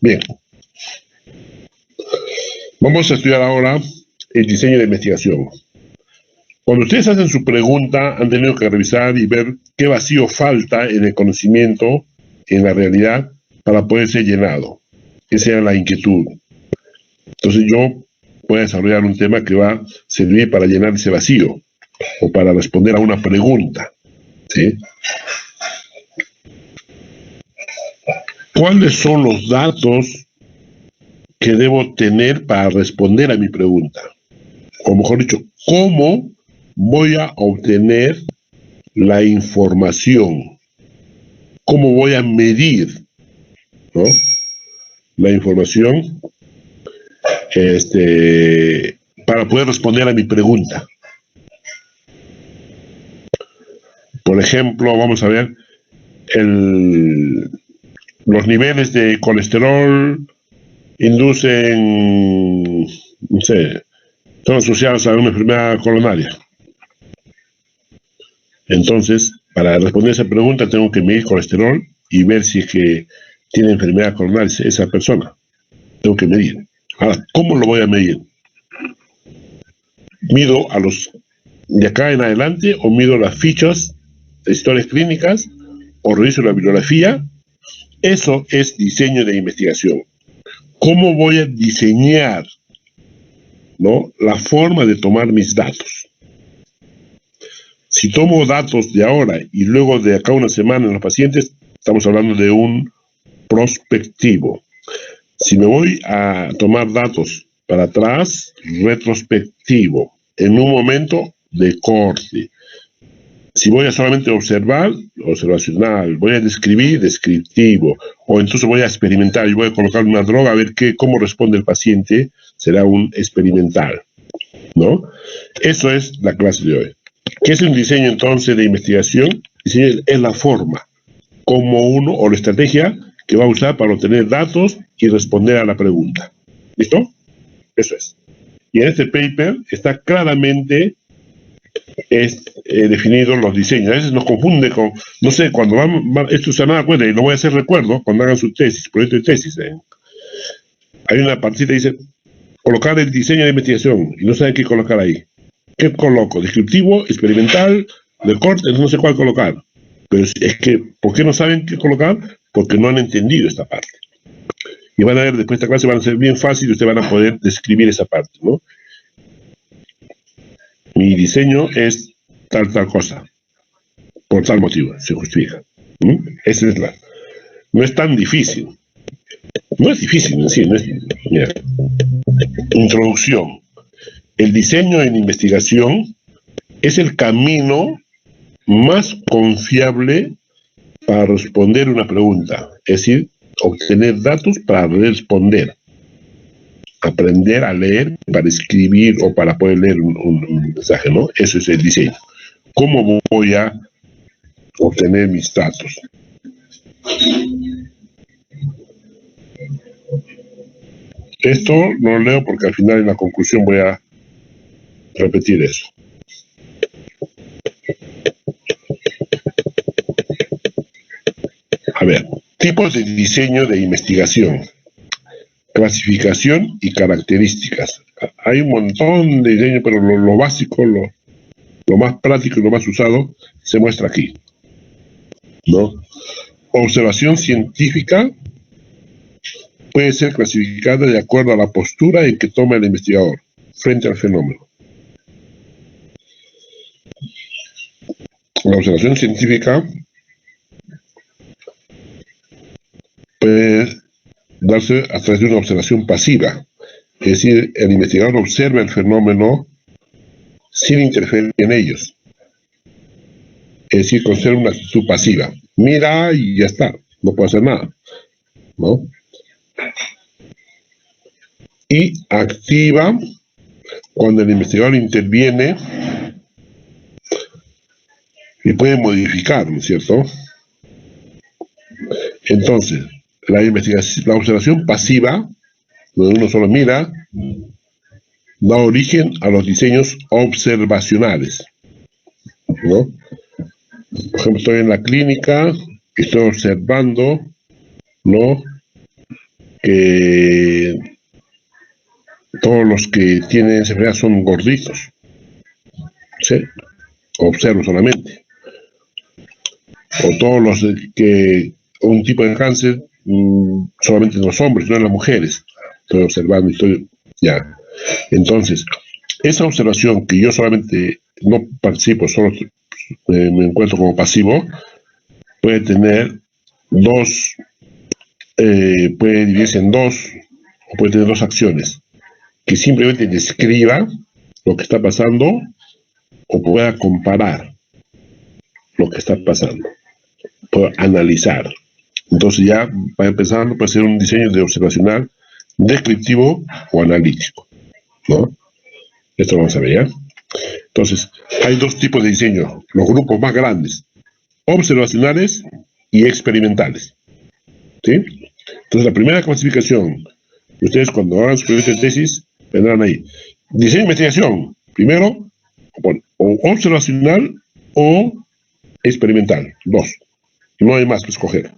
Bien. Vamos a estudiar ahora el diseño de investigación. Cuando ustedes hacen su pregunta, han tenido que revisar y ver qué vacío falta en el conocimiento, en la realidad, para poder ser llenado. Esa era la inquietud. Entonces yo voy a desarrollar un tema que va a servir para llenar ese vacío o para responder a una pregunta. ¿Sí? ¿Cuáles son los datos que debo tener para responder a mi pregunta? O mejor dicho, ¿cómo voy a obtener la información? ¿Cómo voy a medir, ¿no?, la información para poder responder a mi pregunta? Por ejemplo, vamos a ver los niveles de colesterol inducen, no sé, son asociados a una enfermedad coronaria. Entonces, para responder a esa pregunta tengo que medir colesterol y ver si es que tiene enfermedad coronaria esa persona. Tengo que medir. Ahora, ¿cómo lo voy a medir? ¿Mido a los de acá en adelante o mido las fichas de historias clínicas o reviso la bibliografía? Eso es diseño de investigación. ¿Cómo voy a diseñar, ¿no?, la forma de tomar mis datos? Si tomo datos de ahora y luego de acá una semana en los pacientes, estamos hablando de un prospectivo. Si me voy a tomar datos para atrás, retrospectivo, en un momento de corte. Si voy a solamente observar, observacional. Voy a describir, descriptivo. O entonces voy a experimentar y voy a colocar una droga a ver cómo responde el paciente, será un experimental, ¿no? Eso es la clase de hoy. ¿Qué es un diseño entonces de investigación? Diseño es la forma, como uno, o la estrategia que va a usar para obtener datos y responder a la pregunta. ¿Listo? Eso es. Y en este paper está claramente definidos los diseños. A veces nos confunde con, no sé, cuando esto se van a dar cuenta, y lo voy a hacer recuerdo, cuando hagan su tesis, proyecto de tesis, hay una partita que dice, colocar el diseño de investigación, y no saben qué colocar ahí. ¿Qué coloco? Descriptivo, experimental, de corte, no sé cuál colocar. Pero es que, ¿por qué no saben qué colocar? Porque no han entendido esta parte. Y van a ver, después de esta clase van a ser bien fácil y ustedes van a poder describir esa parte, ¿no? Mi diseño es tal cosa, por tal motivo, se justifica. Esa es no es tan difícil. No es difícil en sí, no es. Mira. Introducción. El diseño en investigación es el camino más confiable para responder una pregunta, es decir, obtener datos para responder, aprender a leer para escribir o para poder leer un mensaje, ¿no? Eso es el diseño. ¿Cómo voy a obtener mis datos? Esto no lo leo porque al final en la conclusión voy a repetir eso. A ver, tipos de diseño de investigación, clasificación y características. Hay un montón de diseño, pero lo básico, lo más práctico y lo más usado se muestra aquí, ¿no? Observación científica puede ser clasificada de acuerdo a la postura en que toma el investigador frente al fenómeno. La observación científica puede darse a través de una observación pasiva, es decir, el investigador observa el fenómeno sin interferir en ellos, es decir, conserva una actitud pasiva, mira y ya está, no puede hacer nada, ¿no? Y activa cuando el investigador interviene y puede modificar, ¿no es cierto? Entonces, la observación pasiva, donde uno solo mira, da origen a los diseños observacionales, ¿no? Por ejemplo, estoy en la clínica, estoy observando, ¿no?, que todos los que tienen esa enfermedad son gorditos. ¿Sí? Observo solamente. O todos los que un tipo de cáncer solamente en los hombres, no en las mujeres. Estoy observando, ya. Entonces, esa observación que yo solamente no participo, solo me encuentro como pasivo, puede tener puede dividirse en dos, o puede tener dos acciones. Que simplemente describa lo que está pasando o pueda comparar lo que está pasando, pueda analizar. Entonces ya va empezando, puede ser un diseño de observacional, descriptivo o analítico, ¿no? Esto lo vamos a ver, ¿ya? Entonces, hay dos tipos de diseño, los grupos más grandes, observacionales y experimentales, ¿sí? Entonces, la primera clasificación, ustedes cuando hagan su proyecto de tesis, vendrán ahí. Diseño de investigación, primero, o observacional o experimental, dos. No hay más que escoger.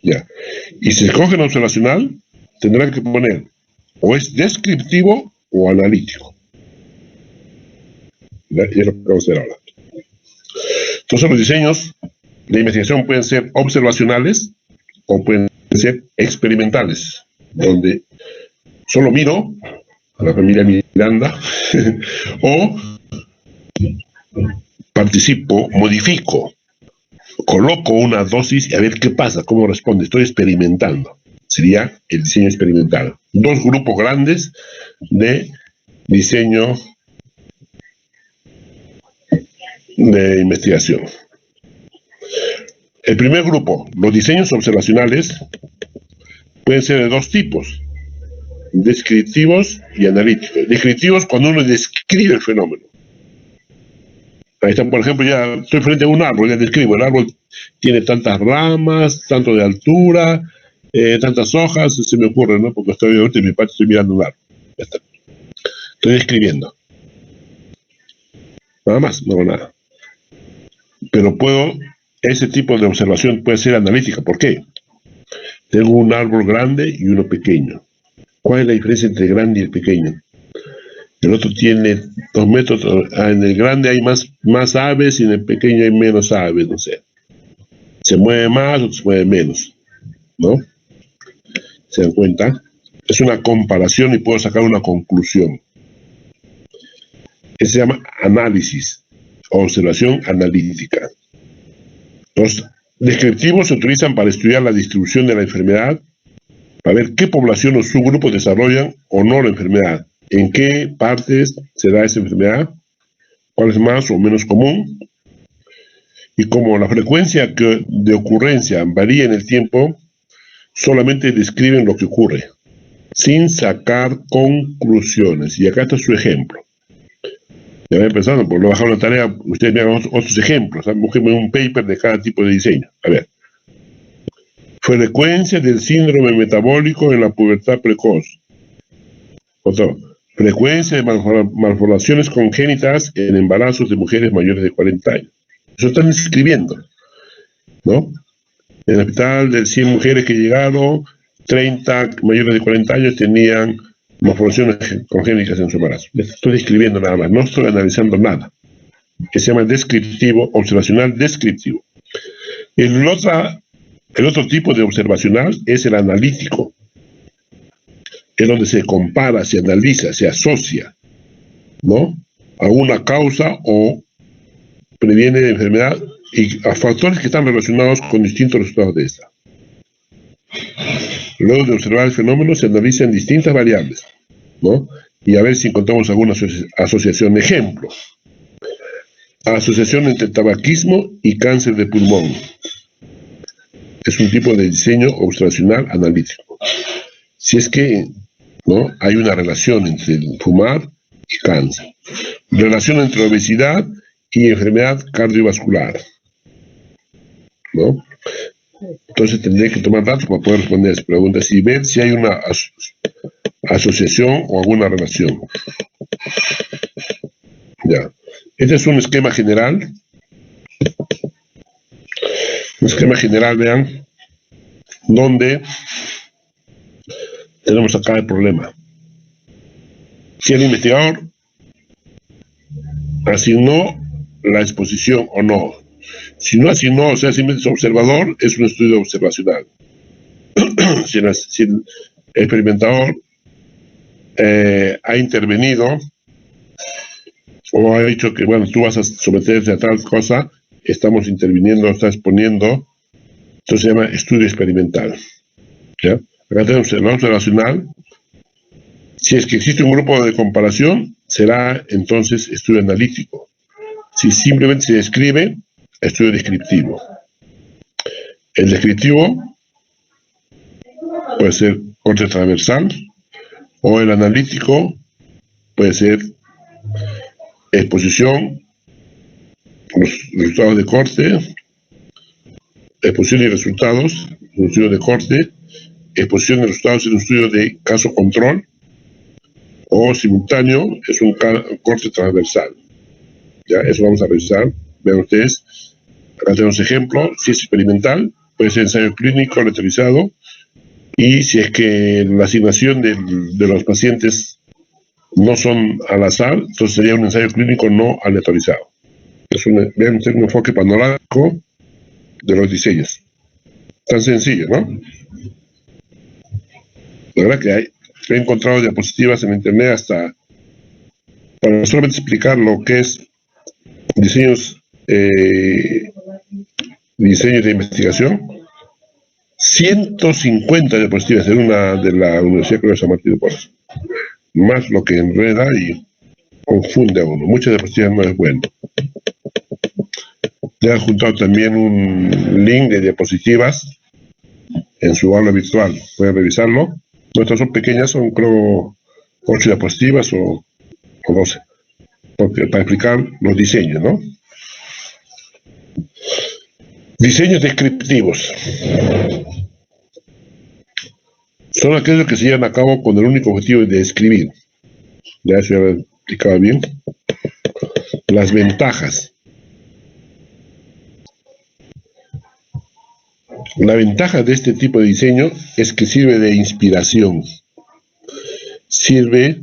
Ya. Y si escogen observacional, tendrán que poner o es descriptivo o analítico. ¿Ya? Y es lo que vamos a hacer ahora. Entonces, los diseños de investigación pueden ser observacionales o pueden ser experimentales, donde solo miro a la familia Miranda o participo, modifico, coloco una dosis y a ver qué pasa, cómo responde. Estoy experimentando. Sería el diseño experimental. Dos grupos grandes de diseño de investigación. El primer grupo, los diseños observacionales, pueden ser de dos tipos: descriptivos y analíticos. Descriptivos cuando uno describe el fenómeno. Ahí está, por ejemplo, ya estoy frente a un árbol, ya describo, el árbol tiene tantas ramas, tanto de altura, tantas hojas, se me ocurre, ¿no? Porque estoy ahorita en mi patio, estoy mirando un árbol. Ya está. Estoy describiendo. Nada más, no hago nada. Pero ese tipo de observación puede ser analítica. ¿Por qué? Tengo un árbol grande y uno pequeño. ¿Cuál es la diferencia entre el grande y el pequeño? El otro tiene 2 metros, en el grande hay más aves y en el pequeño hay menos aves, no sé. Se mueve más o se mueve menos, ¿no? ¿Se dan cuenta? Es una comparación y puedo sacar una conclusión. Eso se llama análisis, observación analítica. Los descriptivos se utilizan para estudiar la distribución de la enfermedad, para ver qué población o subgrupos desarrollan o no la enfermedad, en qué partes se da esa enfermedad, cuál es más o menos común, y como la frecuencia de ocurrencia varía en el tiempo, solamente describen lo que ocurre, sin sacar conclusiones. Y acá está su ejemplo. Ya voy empezando, por lo bajar una tarea, ustedes me hagan otros ejemplos, busquen un paper de cada tipo de diseño. A ver. Frecuencia del síndrome metabólico en la pubertad precoz. Otro. Frecuencia de malformaciones congénitas en embarazos de mujeres mayores de 40 años. Eso están escribiendo, ¿no? En el hospital de 100 mujeres que llegaron, 30 mayores de 40 años tenían malformaciones congénitas en su embarazo. Estoy describiendo nada más, no estoy analizando nada. Que se llama descriptivo, observacional descriptivo. El otro tipo de observacional es el analítico. Es donde se compara, se analiza, se asocia, ¿no? A una causa o previene de enfermedad y a factores que están relacionados con distintos resultados de esta. Luego de observar el fenómeno se analizan distintas variables, ¿no? Y a ver si encontramos alguna asociación. Ejemplo: asociación entre tabaquismo y cáncer de pulmón. Es un tipo de diseño observacional analítico. Si es que, ¿no?, hay una relación entre el fumar y cáncer. Relación entre obesidad y enfermedad cardiovascular, ¿no? Entonces tendré que tomar datos para poder responder a esas preguntas y ver si hay una asociación o alguna relación. Ya. Este es un esquema general. Un esquema general, vean, donde tenemos acá el problema. Si el investigador asignó la exposición o no. Si no asignó, o sea, simplemente es observador, es un estudio observacional. Si el experimentador ha intervenido o ha dicho que, bueno, tú vas a someterte a tal cosa, estamos interviniendo, estás exponiendo, entonces se llama estudio experimental. ¿Ya? Acá tenemos el observacional. Si es que existe un grupo de comparación, será entonces estudio analítico. Si simplemente se describe, estudio descriptivo. El descriptivo puede ser corte transversal, o el analítico puede ser exposición, los resultados de corte, exposición y resultados, un estudio de corte, exposición de resultados en un estudio de caso control, o simultáneo, es un corte transversal. Ya, eso vamos a revisar. Vean ustedes, acá tenemos ejemplo. Si es experimental, puede ser ensayo clínico aleatorizado, y si es que la asignación de los pacientes no son al azar, entonces sería un ensayo clínico no aleatorizado. Vean ustedes un enfoque panorámico de los diseños. Tan sencillo, ¿no? La verdad que he encontrado diapositivas en internet hasta para solamente explicar lo que es diseños de investigación. 150 diapositivas en una de la Universidad de San Martín de Porres. Más lo que enreda y confunde a uno. Muchas diapositivas no es bueno. Le han juntado también un link de diapositivas en su aula virtual. Pueden revisarlo. Nuestras son pequeñas, son creo 8 diapositivas o 12. Porque, para explicar los diseños, ¿no? Diseños descriptivos. Son aquellos que se llevan a cabo con el único objetivo de describir. Ya eso ya lo explicaba bien. Las ventajas. La ventaja de este tipo de diseño es que sirve de inspiración. Sirve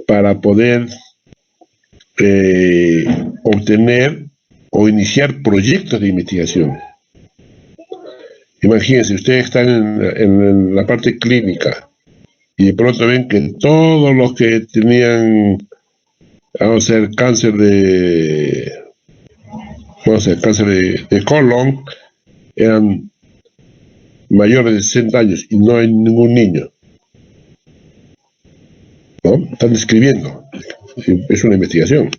para poder obtener o iniciar proyectos de investigación. Imagínense, ustedes están en la parte clínica y de pronto ven que todos los que tenían, vamos a ver, cáncer de colon eran mayores de 60 años y no hay ningún niño, ¿no? Están describiendo, es una investigación.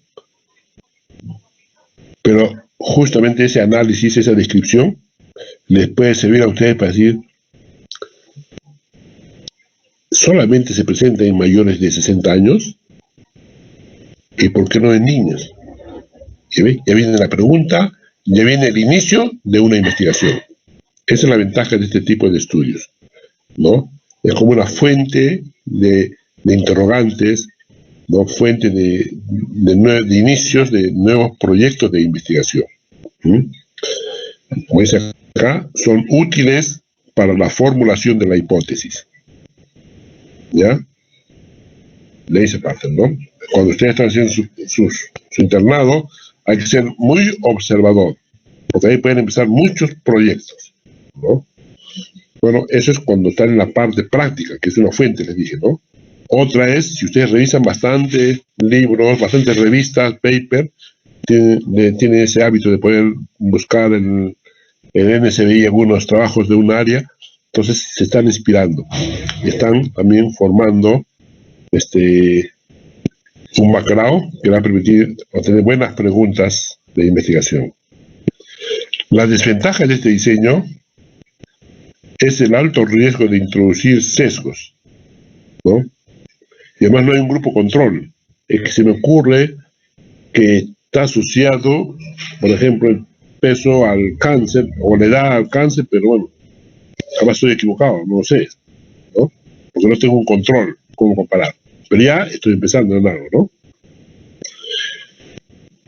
Pero justamente ese análisis, esa descripción, les puede servir a ustedes para decir, solamente se presenta en mayores de 60 años, ¿y por qué no en niños? Ya viene la pregunta, ya viene el inicio de una investigación. Esa es la ventaja de este tipo de estudios, ¿no? Es como una fuente de interrogantes, ¿no? Fuente de inicios de nuevos proyectos de investigación. Como dice acá, son útiles para la formulación de la hipótesis. ¿Ya? Le dice Parton, ¿no? Cuando ustedes están haciendo su internado, hay que ser muy observador, porque ahí pueden empezar muchos proyectos, ¿no? Bueno, eso es cuando están en la parte práctica, que es una fuente, les dije, ¿no? Otra es, si ustedes revisan bastantes libros, bastantes revistas, paper, tienen ese hábito de poder buscar en el NSBI algunos trabajos de un área, entonces se están inspirando, están también formando un background que va a permitir obtener buenas preguntas de investigación. La desventaja de este diseño es el alto riesgo de introducir sesgos, ¿no? Y además no hay un grupo control. Es que se me ocurre que está asociado, por ejemplo, el peso al cáncer, o la edad al cáncer, pero bueno, capaz estoy equivocado, no lo sé, ¿no? Porque no tengo un control, cómo comparar. Pero ya estoy empezando en algo, ¿no?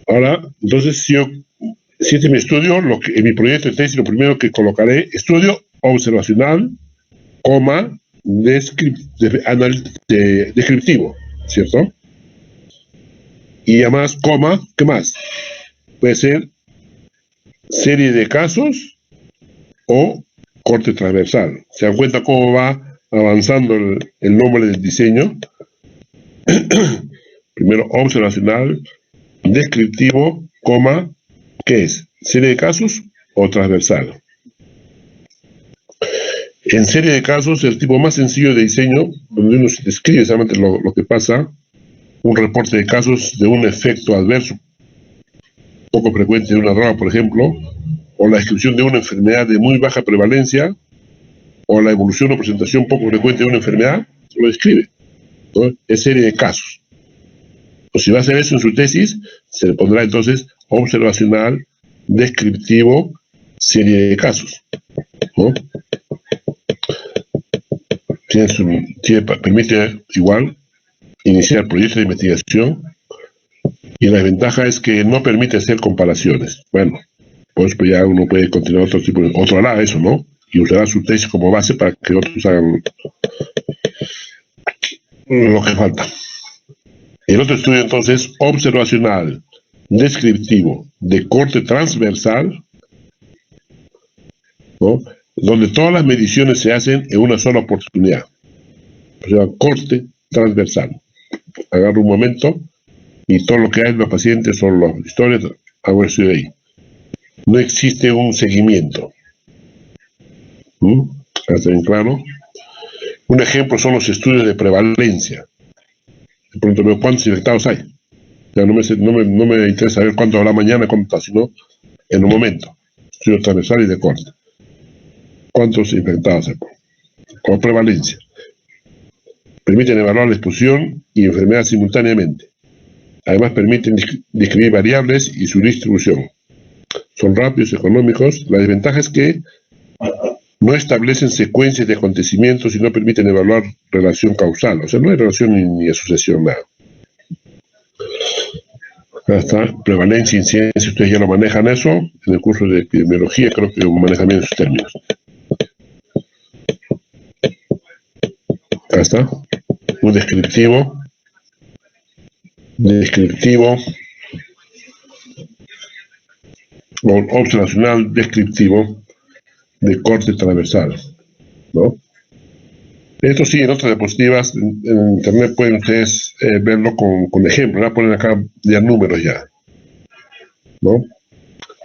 Ahora, entonces, si este es mi estudio, en mi proyecto de tesis, lo primero que colocaré, estudio observacional, coma, descriptivo, ¿cierto? Y además, coma, ¿qué más? Puede ser serie de casos o corte transversal. ¿Se dan cuenta cómo va avanzando el nombre del diseño? Primero observacional, descriptivo, coma, ¿qué es? ¿Serie de casos o transversal? En serie de casos, el tipo más sencillo de diseño, donde uno describe solamente lo que pasa, un reporte de casos de un efecto adverso poco frecuente de una droga, por ejemplo, o la descripción de una enfermedad de muy baja prevalencia, o la evolución o presentación poco frecuente de una enfermedad, lo describe, ¿no? Es serie de casos. O si va a hacer eso en su tesis, se le pondrá entonces observacional, descriptivo, serie de casos, ¿no? Permite igual iniciar proyectos de investigación, y la desventaja es que no permite hacer comparaciones. Bueno, pues ya uno puede continuar otro hará eso, ¿no? Y usará su tesis como base para que otros hagan lo que falta. El otro estudio entonces, observacional, descriptivo, de corte transversal, ¿no? Donde todas las mediciones se hacen en una sola oportunidad. O sea, corte transversal. Agarro un momento y todo lo que hay en los pacientes son las historias, hago eso de ahí. No existe un seguimiento. ¿Está bien claro? Un ejemplo son los estudios de prevalencia. De pronto veo cuántos infectados hay. Ya no me interesa saber cuánto habrá mañana, cuánto está, sino en un momento. Estudio transversal y de corte. ¿Cuántos infectados hay? Con prevalencia. Permiten evaluar la exposición y enfermedad simultáneamente. Además permiten describir variables y su distribución. Son rápidos, económicos. La desventaja es que no establecen secuencias de acontecimientos y no permiten evaluar relación causal. O sea, no hay relación ni asociación, nada. Acá está, prevalencia, incidencia, ustedes ya lo manejan eso. En el curso de epidemiología creo que manejan bien esos términos. Acá está. Un descriptivo, o observacional descriptivo de corte transversal, ¿no? Esto sí, en otras diapositivas en internet pueden ustedes verlo con ejemplos. Voy a poner acá ya números ya, ¿no?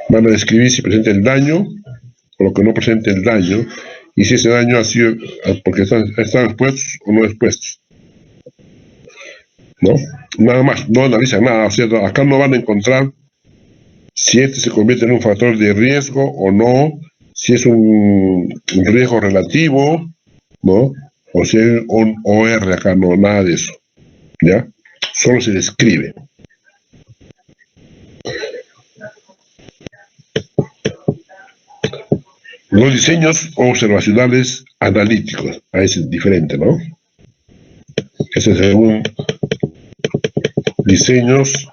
Van a describir si presenta el daño o lo que no presenta el daño, y si ese daño ha sido porque están expuestos o no expuestos, ¿no? Nada más, no analizan nada. O sea, acá no van a encontrar si este se convierte en un factor de riesgo o no, si es un riesgo relativo, ¿no? O si hay un OR acá, no, nada de eso, ¿ya? Solo se describe. Los diseños observacionales analíticos, ahí es diferente, ¿no? Ese es según diseños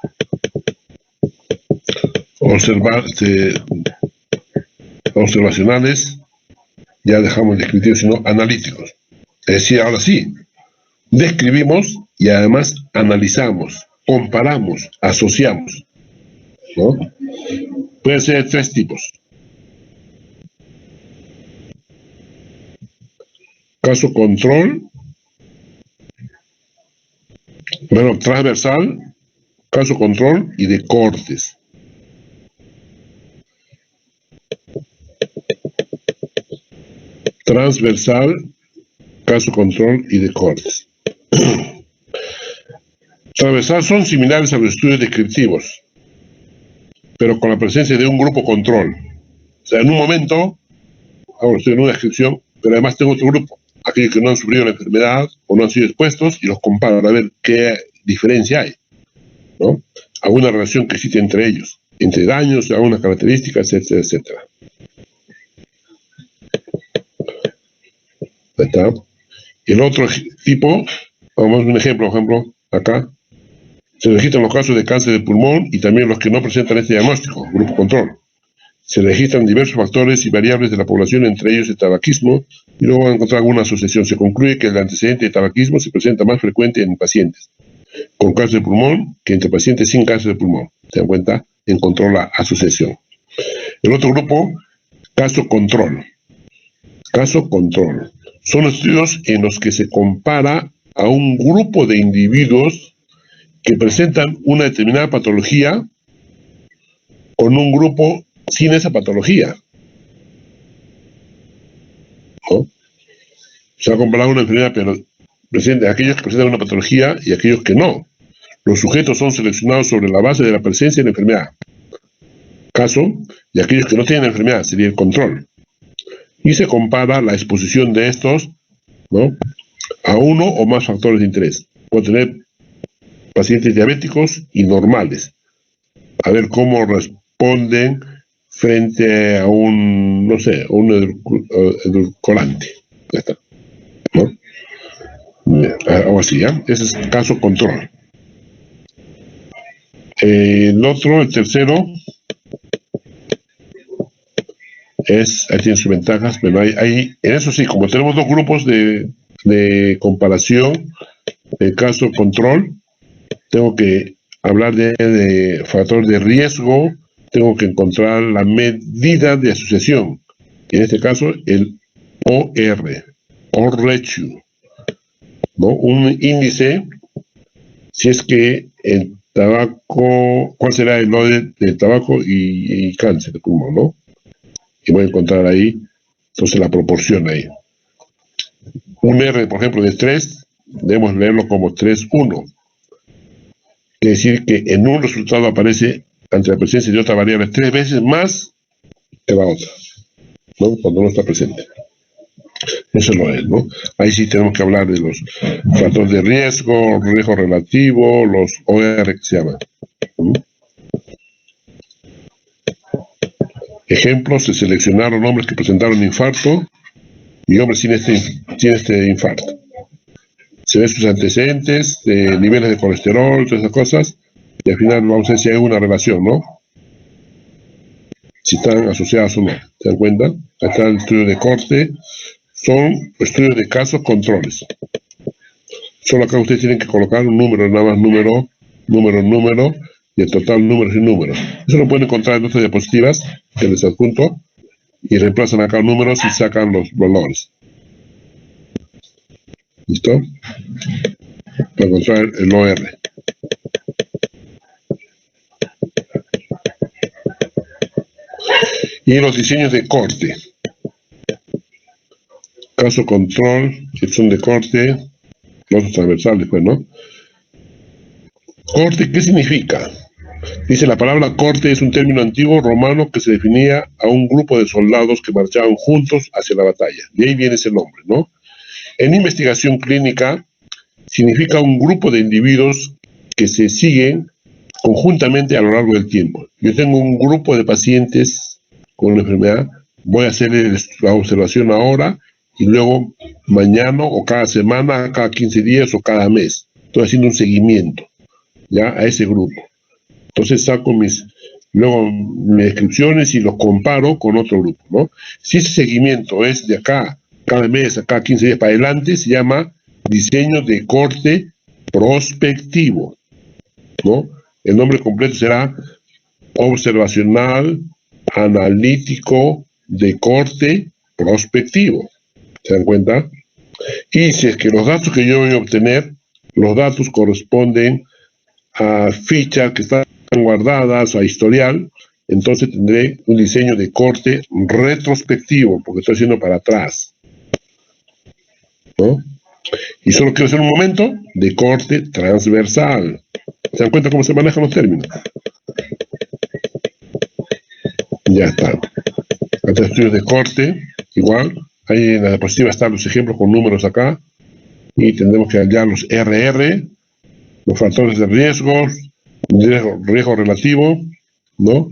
observacionales, ya dejamos descriptivos, sino analíticos. Es decir, ahora sí, describimos y además analizamos, comparamos, asociamos, ¿no? Pueden ser de tres tipos. Caso control, bueno, transversal, caso control y de cortes. Transversal, caso control y de cortes. Transversal son similares a los estudios descriptivos, pero con la presencia de un grupo control. O sea, en un momento, ahora estoy en una descripción, pero además tengo otro grupo, aquellos que no han sufrido la enfermedad o no han sido expuestos, y los comparo a ver qué diferencia hay, ¿no? Alguna relación que existe entre ellos, entre daños, algunas características, etcétera, etcétera. Ahí está. El otro tipo, vamos a ver un ejemplo, acá, se registran los casos de cáncer de pulmón y también los que no presentan este diagnóstico, grupo control. Se registran diversos factores y variables de la población, entre ellos el tabaquismo, y luego van a encontrar alguna asociación. Se concluye que el antecedente de tabaquismo se presenta más frecuente en pacientes con cáncer de pulmón que entre pacientes sin cáncer de pulmón. Se dan cuenta, encontró la asociación. El otro grupo, caso control. Caso control. Son estudios en los que se compara a un grupo de individuos que presentan una determinada patología con un grupo sin esa patología, ¿no? Se ha comparado una enfermedad, pero presenta aquellos que presentan una patología y aquellos que no. Los sujetos son seleccionados sobre la base de la presencia de la enfermedad. Caso, y aquellos que no tienen enfermedad, sería el control. Y se compara la exposición de estos, ¿no?, a uno o más factores de interés. Puede tener pacientes diabéticos y normales. A ver cómo responden frente a un, no sé, un edulcorante. Ya está, ¿no? Algo así, ¿ya? Ese es el caso control. El tercero, ahí tiene sus ventajas, pero en eso sí, como tenemos dos grupos de comparación, el caso control, tengo que hablar de factor de riesgo, tengo que encontrar la medida de asociación, en este caso el OR, Odds Ratio, ¿no? Un índice, si es que el tabaco, ¿cuál será el odds del tabaco y cáncer de pulmón, ¿no? Y voy a encontrar ahí, entonces la proporción ahí. Un R, por ejemplo, de 3, debemos leerlo como 3,1. Quiere decir que en un resultado aparece ante la presencia de otra variable 3 veces más que la otra, ¿no?, cuando no está presente. Eso lo es, ¿no? Ahí sí tenemos que hablar de los factores de riesgo relativo, los OR que se llaman. Ejemplos: se seleccionaron hombres que presentaron infarto y hombres sin este infarto. Se ven sus antecedentes, niveles de colesterol, todas esas cosas, y al final vamos a ver si hay una relación, ¿no? Si están asociadas o no. ¿Se dan cuenta? Acá está el estudio de corte. Son estudios de casos controles. Solo acá ustedes tienen que colocar un número, nada más número, y el total número sin número. Eso lo pueden encontrar en otras diapositivas que les adjunto, y reemplazan acá números y sacan los valores. ¿Listo? Para encontrar el OR. Y los diseños de corte. Caso control, sección de corte, los transversales, pues, ¿no? Corte, ¿qué significa? Dice: la palabra corte es un término antiguo romano que se definía a un grupo de soldados que marchaban juntos hacia la batalla. De ahí viene ese nombre, ¿no? En investigación clínica, significa un grupo de individuos que se siguen conjuntamente a lo largo del tiempo. Yo tengo un grupo de pacientes con una enfermedad, voy a hacer la observación ahora y luego mañana o cada semana, cada 15 días o cada mes. Estoy haciendo un seguimiento, ¿ya?, a ese grupo. Entonces saco mis descripciones y los comparo con otro grupo, ¿no? Si ese seguimiento es de acá, cada mes, acá 15 días para adelante, se llama diseño de corte prospectivo, ¿no? El nombre completo será observacional analítico de corte prospectivo. ¿Se dan cuenta? Y si es que los datos que yo voy a obtener, los datos corresponden a fichas que están guardadas, a historial, entonces tendré un diseño de corte retrospectivo, porque estoy haciendo para atrás, ¿no? Y solo quiero hacer un momento de corte transversal. ¿Se dan cuenta cómo se manejan los términos? Ya está. Acá estudios de corte, igual. Ahí en la diapositiva están los ejemplos con números acá. Y tendremos que hallar los RR, los factores de riesgo relativo, ¿no?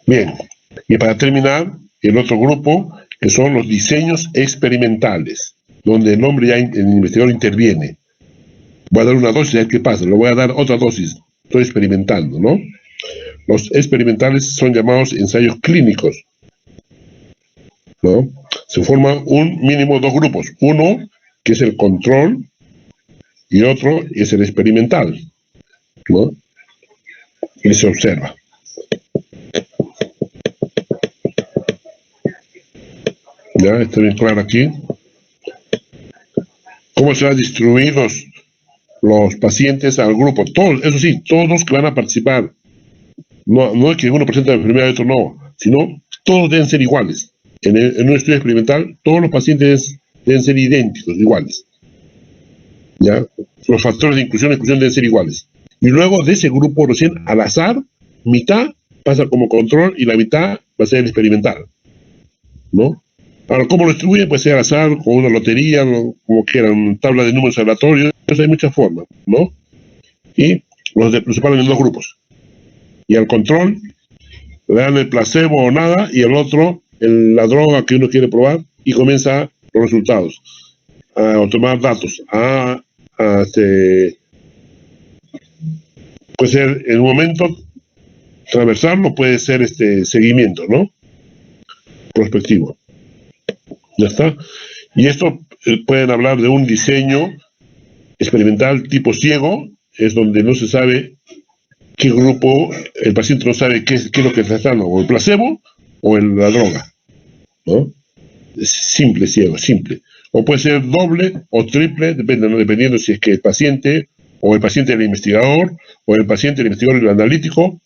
Bien. Y para terminar, el otro grupo, que son los diseños experimentales, donde el investigador interviene. Voy a dar una dosis, a ver qué pasa. Le voy a dar otra dosis. estoy experimentando, ¿no? Los experimentales son llamados ensayos clínicos, ¿no? Se forman un mínimo dos grupos, uno que es el control y otro es el experimental, ¿no? Y se observa. Ya, está bien claro aquí. ¿Cómo se van a distribuir los pacientes al grupo? Todos, eso sí, todos que van a participar. No es que uno presente la enfermedad y otro no, sino todos deben ser iguales. En un estudio experimental, todos los pacientes deben ser idénticos, iguales. ¿Ya? Los factores de inclusión y exclusión deben ser iguales. Y luego de ese grupo, recién al azar, mitad pasa como control y la mitad va a ser el experimental, ¿no? Ahora, ¿cómo lo distribuyen? Puede ser al azar, con una lotería, como quieran, tabla de números aleatorios, hay muchas formas, ¿no? Y los separan en dos grupos. Y al control le dan el placebo o nada, y el otro, la droga que uno quiere probar, y comienza los resultados, a tomar datos, puede ser en un momento transversal, puede ser seguimiento, ¿no? Prospectivo. Ya está. Y esto pueden hablar de un diseño experimental tipo ciego, es donde no se sabe qué grupo, el paciente no sabe qué es lo que está tratando, o el placebo o la droga, ¿no? Es simple, ciego, simple. O puede ser doble o triple, dependiendo si es que el paciente o el paciente del investigador o el paciente del investigador y el analítico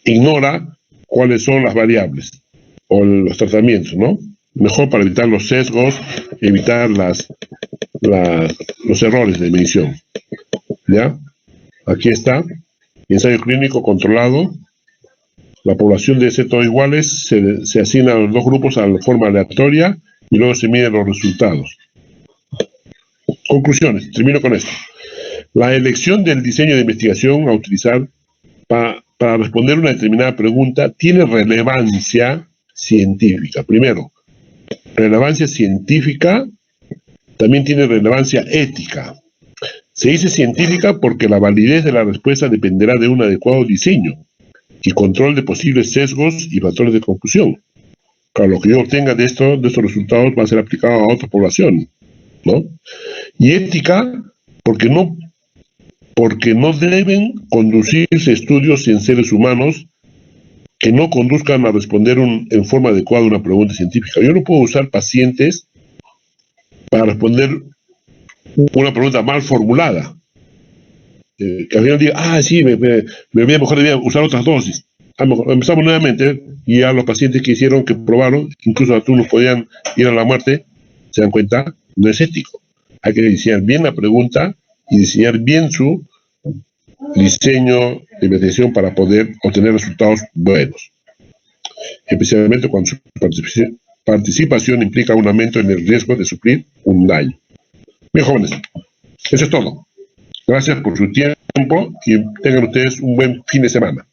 ignora cuáles son las variables o los tratamientos, ¿no? Mejor para evitar los sesgos, evitar los errores de medición. ¿Ya? Aquí está. Ensayo clínico controlado. La población debe ser todos iguales. Se asigna a los dos grupos a forma aleatoria y luego se miden los resultados. Conclusiones. Termino con esto. La elección del diseño de investigación a utilizar para responder una determinada pregunta tiene relevancia científica. Primero, relevancia científica también tiene relevancia ética. Se dice científica porque la validez de la respuesta dependerá de un adecuado diseño y control de posibles sesgos y factores de confusión. Claro, lo que yo obtenga de estos resultados va a ser aplicado a otra población, ¿no? Y ética porque no deben conducirse estudios en seres humanos que no conduzcan a responder en forma adecuada una pregunta científica. Yo no puedo usar pacientes para responder una pregunta mal formulada. Que al final diga, sí, me voy a mejor usar otras dosis. Empezamos nuevamente y ya los pacientes que probaron, incluso algunos podían ir a la muerte, se dan cuenta, no es ético. Hay que diseñar bien la pregunta y diseñar bien su diseño de investigación para poder obtener resultados buenos. Especialmente cuando su participación implica un aumento en el riesgo de sufrir un daño. Bien, jóvenes, eso es todo. Gracias por su tiempo y tengan ustedes un buen fin de semana.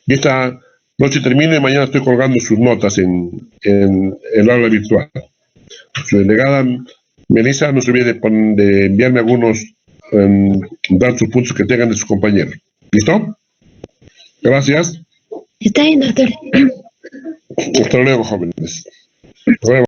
Y esta noche termino y mañana estoy colgando sus notas en el aula virtual. Su delegada Melissa, no se olvide de enviarme algunos datos, puntos que tengan de sus compañeros. ¿Listo? Gracias. Está bien, doctor. Hasta luego, jóvenes. Hasta luego.